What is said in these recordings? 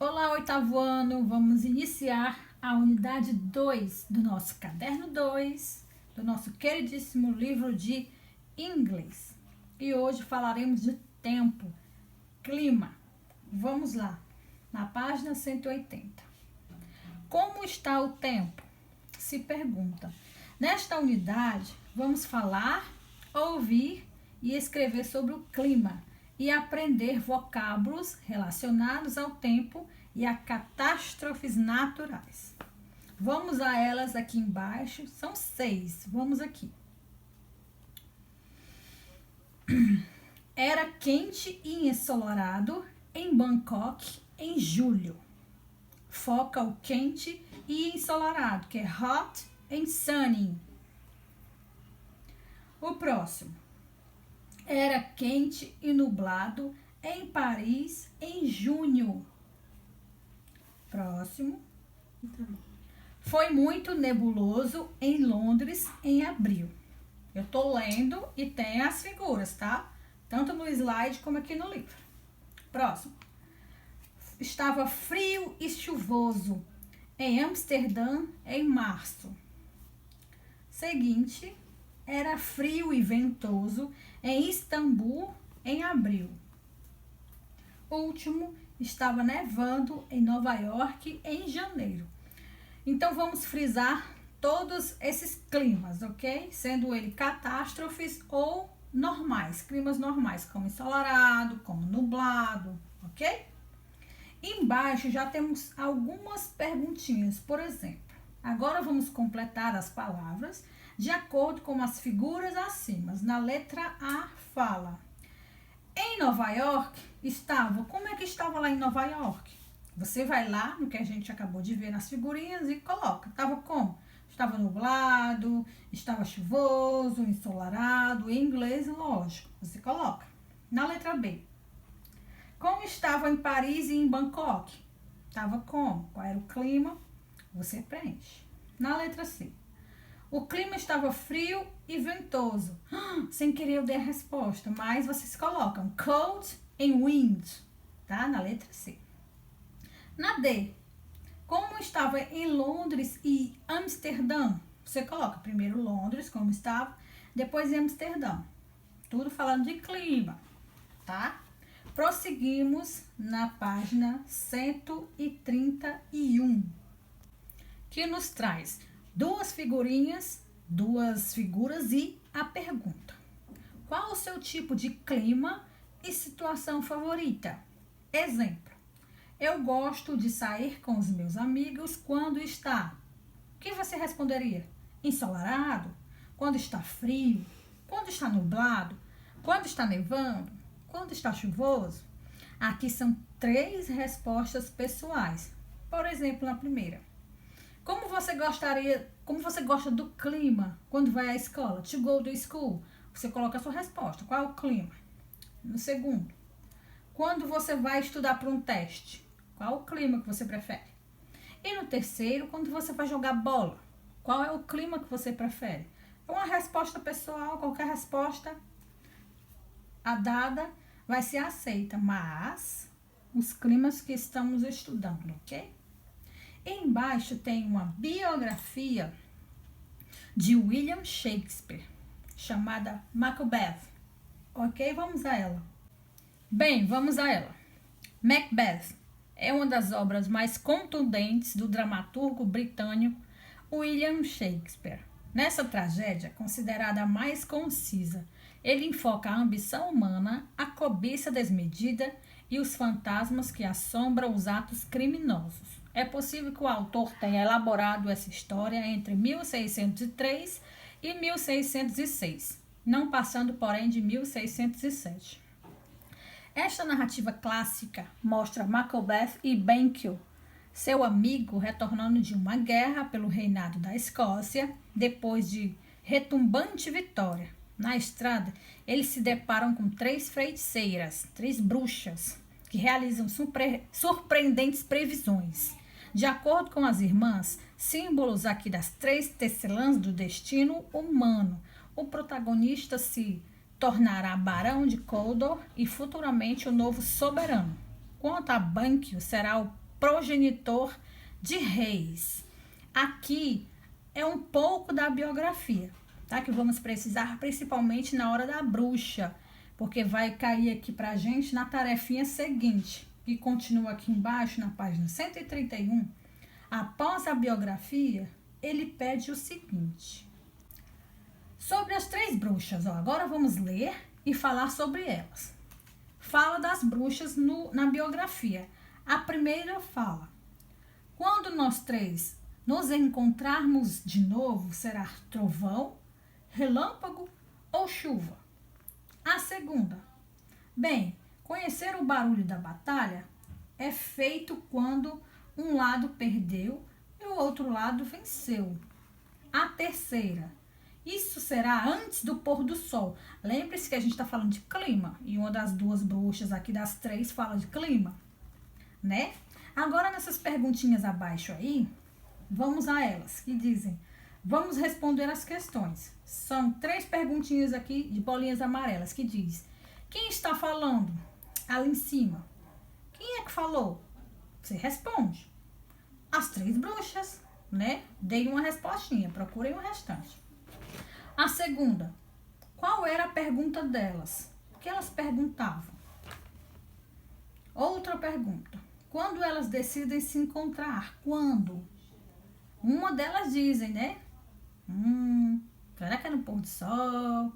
Olá, oitavo ano! Vamos iniciar a unidade 2 do nosso caderno 2, do nosso queridíssimo livro de inglês. E hoje falaremos de tempo, clima. Vamos lá, na página 180. Como está o tempo? Se pergunta. Nesta unidade, vamos falar, ouvir e escrever sobre o clima e aprender vocábulos relacionados ao tempo e a catástrofes naturais. Vamos a elas aqui embaixo, são 6. Vamos aqui. Era quente e ensolarado em Bangkok em julho. Foca o quente e ensolarado, que é hot and sunny. O próximo. Era quente e nublado em Paris em junho. Próximo. Foi muito nebuloso em Londres em abril. Eu tô lendo e tem as figuras, tá? Tanto no slide como aqui no livro. Próximo. Estava frio e chuvoso em Amsterdã em março. Seguinte. Era frio e ventoso em Istambul em abril. Último, estava nevando em Nova York em janeiro. Então, vamos frisar todos esses climas, ok? Sendo ele catástrofes ou normais, climas normais, como ensolarado, como nublado, ok? Embaixo já temos algumas perguntinhas, por exemplo. Agora vamos completar as palavras de acordo com as figuras acima. Na letra A fala. Em Nova York estava. Como é que estava lá em Nova York? Você vai lá no que a gente acabou de ver nas figurinhas e coloca. Estava como? Estava nublado, estava chuvoso, ensolarado. Em inglês, lógico, você coloca. Na letra B. Como estava em Paris e em Bangkok? Estava como? Qual era o clima? Você preenche. Na letra C. O clima estava frio e ventoso. Sem querer eu dei a resposta, mas vocês colocam cold and wind, tá? Na letra C. Na D. Como estava em Londres e Amsterdã? Você coloca primeiro Londres, como estava, depois em Amsterdã. Tudo falando de clima, tá? Prosseguimos na página 131, que nos traz duas figurinhas, duas figuras e a pergunta. Qual o seu tipo de clima e situação favorita? Exemplo. Eu gosto de sair com os meus amigos quando está. O que você responderia? Ensolarado? Quando está frio? Quando está nublado? Quando está nevando? Quando está chuvoso? Aqui são 3 respostas pessoais. Por exemplo, na primeira. Como você gosta do clima quando vai à escola? To go to school. Você coloca a sua resposta. Qual é o clima? No segundo. Quando você vai estudar para um teste? Qual o clima que você prefere? E no terceiro, quando você vai jogar bola? Qual é o clima que você prefere? É uma resposta pessoal, qualquer resposta a dada vai ser aceita, mas os climas que estamos estudando, ok? Embaixo tem uma biografia de William Shakespeare, chamada Macbeth. Ok? Vamos a ela. Bem, vamos a ela. Macbeth é uma das obras mais contundentes do dramaturgo britânico William Shakespeare. Nessa tragédia, considerada a mais concisa, ele enfoca a ambição humana, a cobiça desmedida e os fantasmas que assombram os atos criminosos. É possível que o autor tenha elaborado essa história entre 1603 e 1606, não passando, porém, de 1607. Esta narrativa clássica mostra Macbeth e Banquo, seu amigo, retornando de uma guerra pelo reinado da Escócia, depois de retumbante vitória. Na estrada, eles se deparam com 3 feiticeiras, 3 bruxas, que realizam surpreendentes previsões. De acordo com as irmãs, símbolos aqui das 3 tecelãs do destino humano, o protagonista se tornará barão de Cawdor e futuramente o novo soberano. Quanto a Banquo, será o progenitor de reis. Aqui é um pouco da biografia, tá? Que vamos precisar principalmente na hora da bruxa, porque vai cair aqui pra gente na tarefinha seguinte, que continua aqui embaixo na página 131. Após a biografia, ele pede o seguinte: sobre as 3 bruxas, agora vamos ler e falar sobre elas. Fala das bruxas na biografia. A primeira fala: quando nós 3 nos encontrarmos de novo, será trovão, relâmpago ou chuva? A segunda: bem, conhecer o barulho da batalha é feito quando um lado perdeu e o outro lado venceu. A terceira: isso será antes do pôr do sol. Lembre-se que a gente está falando de clima. E uma das 2 bruxas aqui das 3 fala de clima, né? Agora, nessas perguntinhas abaixo aí, vamos a elas, que dizem: vamos responder as questões. São 3 perguntinhas aqui de bolinhas amarelas, que diz: quem está falando? Ali em cima. Quem é que falou? Você responde. As 3 bruxas, né? Dei uma respostinha, procurem o restante. A segunda: qual era a pergunta delas? O que elas perguntavam? Outra pergunta: quando elas decidem se encontrar? Quando? Uma delas dizem, né? Será que é no pôr do sol?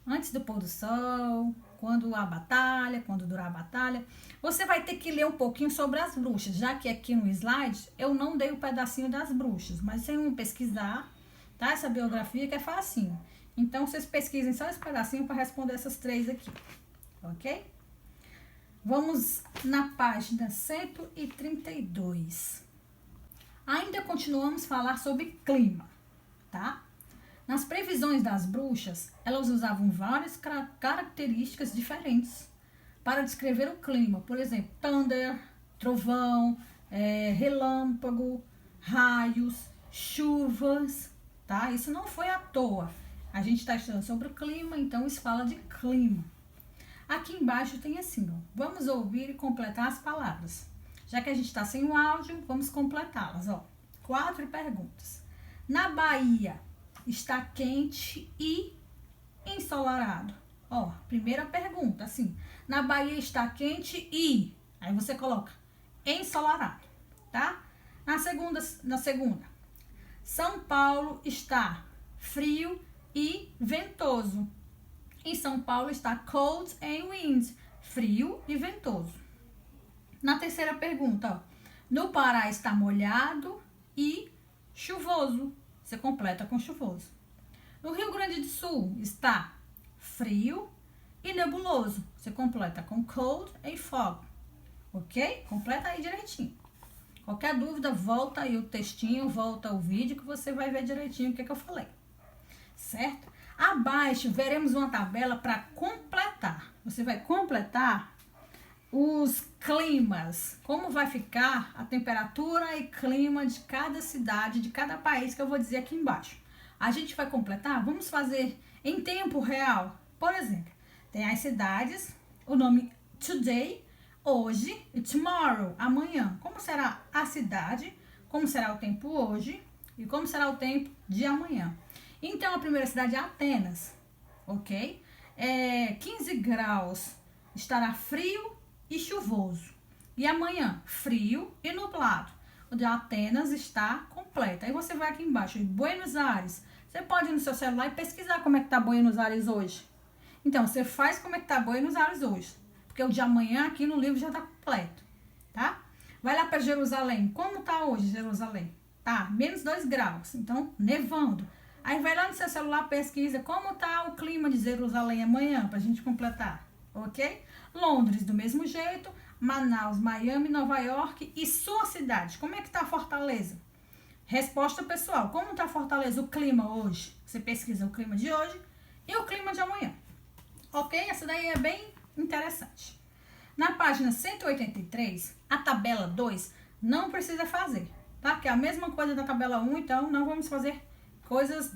Antes do pôr do sol? Quando a batalha? Quando durar a batalha? Você vai ter que ler um pouquinho sobre as bruxas, já que aqui no slide eu não dei o pedacinho das bruxas, mas sem pesquisar, tá? Essa biografia que é facinho. Então, vocês pesquisem só esse pedacinho para responder essas 3 aqui, ok? Vamos na página 132. Ainda continuamos a falar sobre clima, tá? Nas previsões das bruxas, elas usavam várias características diferentes para descrever o clima. Por exemplo, thunder, trovão, relâmpago, raios, chuvas, tá? Isso não foi à toa. A gente está estudando sobre o clima, então isso fala de clima. Aqui embaixo tem assim, ó, vamos ouvir e completar as palavras. Já que a gente está sem o áudio, vamos completá-las, ó. 4 perguntas. Na Bahia, está quente e ensolarado? Ó, primeira pergunta, assim. Na Bahia está quente e... Aí você coloca ensolarado, tá? Na segunda. São Paulo está frio e ventoso. Em São Paulo está cold and wind, frio e ventoso. Na terceira pergunta, ó, no Pará está molhado e chuvoso. Você completa com chuvoso. No Rio Grande do Sul está frio e nebuloso. Você completa com cold and fog. Ok? Completa aí direitinho. Qualquer dúvida, volta aí o textinho, volta o vídeo que você vai ver direitinho o que eu falei. Certo? Abaixo veremos uma tabela para completar. Você vai completar os climas, como vai ficar a temperatura e clima de cada cidade, de cada país que eu vou dizer aqui embaixo. A gente vai completar, vamos fazer em tempo real. Por exemplo, tem as cidades, o nome today, hoje, e tomorrow, amanhã. Como será a cidade, como será o tempo hoje e como será o tempo de amanhã. Então, a primeira cidade é Atenas, ok? 15 graus, estará frio e chuvoso. E amanhã, frio e nublado. O de Atenas está completa. Aí você vai aqui embaixo, Buenos Aires. Você pode ir no seu celular e pesquisar como é que está Buenos Aires hoje. Então, você faz como é que está Buenos Aires hoje. Porque o de amanhã aqui no livro já está completo, tá? Vai lá para Jerusalém. Como está hoje Jerusalém? Tá, menos 2 graus. Então, nevando. Aí vai lá no seu celular, pesquisa como tá o clima de Jerusalém amanhã, pra gente completar, ok? Londres, do mesmo jeito, Manaus, Miami, Nova York e sua cidade. Como é que tá Fortaleza? Resposta pessoal, como tá Fortaleza, o clima hoje? Você pesquisa o clima de hoje e o clima de amanhã, ok? Essa daí é bem interessante. Na página 183, a tabela 2 não precisa fazer, tá? Que é a mesma coisa da tabela 1, então não vamos fazer coisas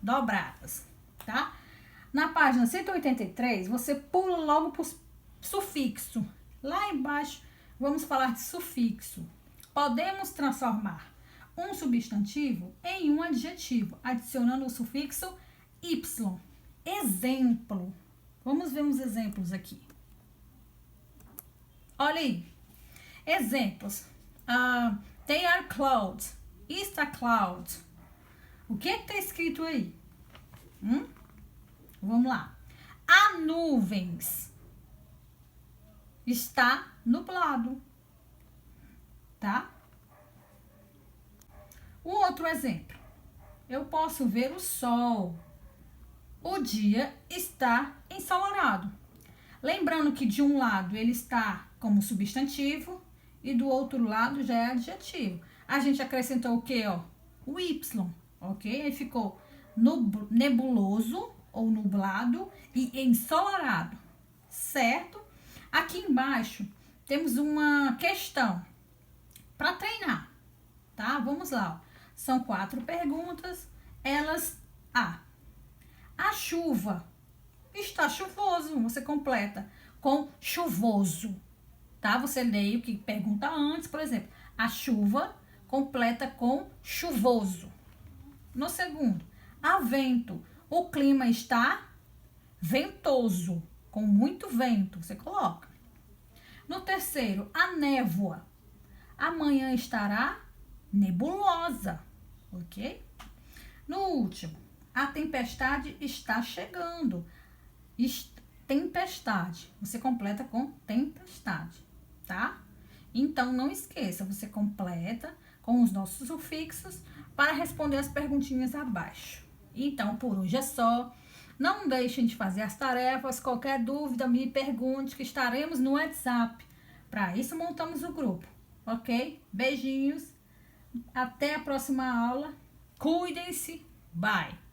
dobradas, tá? Na página 183, você pula logo para o sufixo. Lá embaixo, vamos falar de sufixo. podemos transformar um substantivo em um adjetivo, adicionando o sufixo y. Exemplo. Vamos ver uns exemplos aqui. Olha aí. Exemplos. They are clouds. Está cloud. O que está escrito aí? Vamos lá. Há nuvens. Está nublado. Tá? Um outro exemplo. Eu posso ver o sol. O dia está ensolarado. Lembrando que de um lado ele está como substantivo e do outro lado já é adjetivo. A gente acrescentou o quê, ó? O y, ok? Aí ficou nebuloso ou nublado e ensolarado, certo? Aqui embaixo temos uma questão para treinar, tá? Vamos lá, ó. São 4 perguntas, a chuva está chuvoso, você completa com chuvoso, tá? Você lê o que pergunta antes, por exemplo, a chuva completa com chuvoso. No segundo, há vento, o clima está ventoso, com muito vento, você coloca. No terceiro, a névoa, amanhã estará nebulosa, ok? No último, a tempestade está chegando. Tempestade. Você completa com tempestade, tá? Então, não esqueça, você completa com os nossos sufixos para responder as perguntinhas abaixo. Então, por hoje é só. Não deixem de fazer as tarefas. Qualquer dúvida, me pergunte, que estaremos no WhatsApp. Para isso, montamos o grupo, ok? Beijinhos. Até a próxima aula. Cuidem-se. Bye.